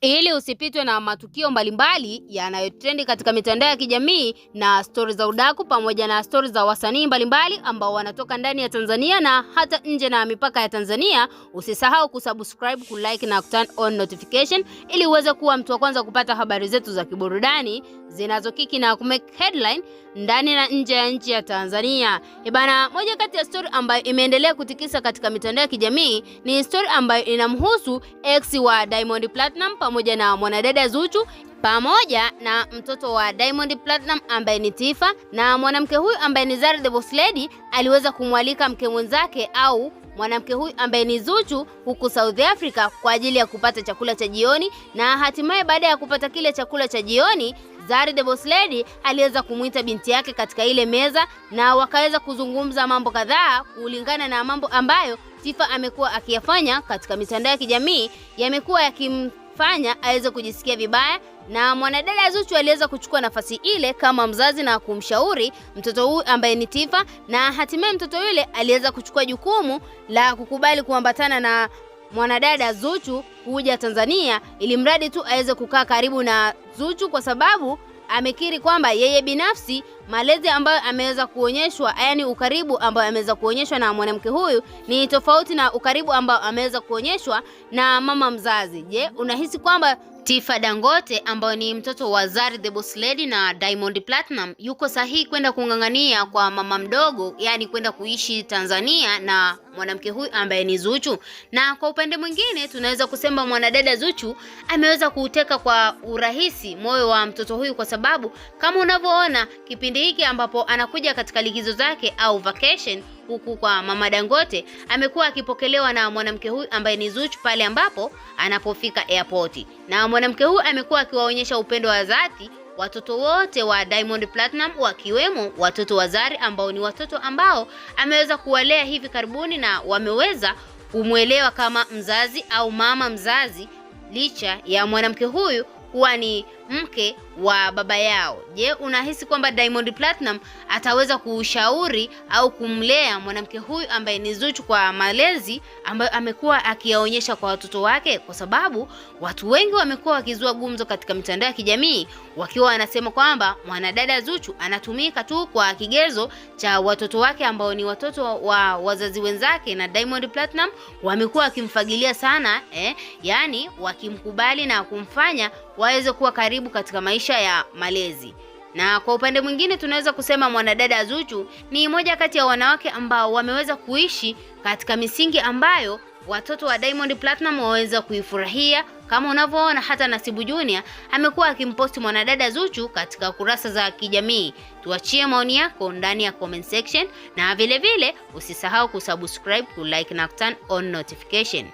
Ili usipitwe na matukio mbalimbali yanayotrendi katika mitandao ya kijamii na stori za udaku pamoja na stori za wasanii mbalimbali ambao wanatoka ndani ya Tanzania na hata nje na mipaka ya Tanzania, usisahau kusubscribe, kulike na turn on notification ili uweze kuwa mtu wa kwanza kupata habari zetu za kiburudani zinazokiki na kumake headline ndani na nje ya nchi ya Tanzania. Bana, moja kati ya story ambayo imeendelea kutikisa katika mitandao ya kijamii ni story ambayo inamhusu ex wa Diamond Platinum pamoja na mwanadada Zuchu pamoja na mtoto wa Diamond Platinum ambaye ni Tifa, na mwanamke huyu ambaye ni Zari the Boss Lady aliweza kumwalika mke mwenzake au mwanamke huyu ambaye ni Zuchu huku South Africa kwa ajili ya kupata chakula cha jioni, na hatimaye baada ya kupata kile chakula cha jioni, Zari the Boss Lady aliweza kumuita binti yake katika ile meza na wakaweza kuzungumza mambo kadhaa kulingana na mambo ambayo Tifa amekuwa akiyafanya katika mitandao ya kijamii, yamekuwa yakimfanya aweze kujisikia vibaya, na mwanadada Zuchu aliweza kuchukua nafasi ile kama mzazi na kumshauri mtoto huyu ambaye ni Tifa, na hatimaye mtoto yule aliweza kuchukua jukumu la kukubali kuambatana na mwanadada Zuchu kuja Tanzania ili mradi tu aweze kukaa karibu na Zuchu, kwa sababu amekiri kwamba yeye binafsi malezi ambayo ameweza kuonyeshwa, yani ukaribu ambao ameweza kuonyeshwa na mwanamke huyu ni tofauti na ukaribu ambao ameweza kuonyeshwa na mama mzazi. Je, unahisi kwamba Tifa Dangote ambaye ni mtoto wa Zari the Boss Lady na Diamond Platinum yuko sahihi kwenda kung'ang'ania kwa mama mdogo, yani kwenda kuishi Tanzania na mwanamke huyu ambaye ni Zuchu? Na kwa upande mwingine tunaweza kusema mwanadada Zuchu ameweza kuuteka kwa urahisi moyo wa mtoto huyu, kwa sababu kama unavyoona kipindi hiki ambapo anakuja katika likizo zake au vacation huku kwa mama Dangote, amekuwa akipokelewa na mwanamke huyu ambaye ni Zuchu pale ambapo anapofika airport, na mwanamke huyu amekuwa akiwaonyesha upendo wa dhati watoto wote wa Diamond Platinum, wakiwemo watoto wa Zari ambao ni watoto ambao ameweza kuwalea hivi karibuni na wameweza kumwelewa kama mzazi au mama mzazi, licha ya mwanamke huyu kuwa ni mke wa baba yao. Je, unahisi kwamba Diamond Platinum ataweza kushauri au kumlea mwanamke huyu ambaye ni Zuchu kwa malezi ambayo amekuwa akiyaonyesha kwa watoto wake? Kwa sababu watu wengi wamekuwa wakizua gumzo katika mitandao ya kijamii wakiwa wanasema kwamba mwanadada Zuchu anatumika tu kwa kigezo cha watoto wake ambao ni watoto wa wazazi wenzake, na Diamond Platinum wamekuwa wakimfagilia sana yani wakimkubali na kumfanya waweze kuwa karibu katika maisha ya malezi. Na kwa upande mwingine tunaweza kusema mwanadada Zuchu ni moja kati ya wanawake ambao wameweza kuishi katika misingi ambayo watoto wa Diamond Platinum waweza kuifurahia. Kama unavyoona hata Nasibu Junior amekuwa akimposti mwanadada Zuchu katika kurasa za kijamii. Tuachie maoni yako ndani ya comment section, na vile vile usisahau kusubscribe, kulike na turn on notification.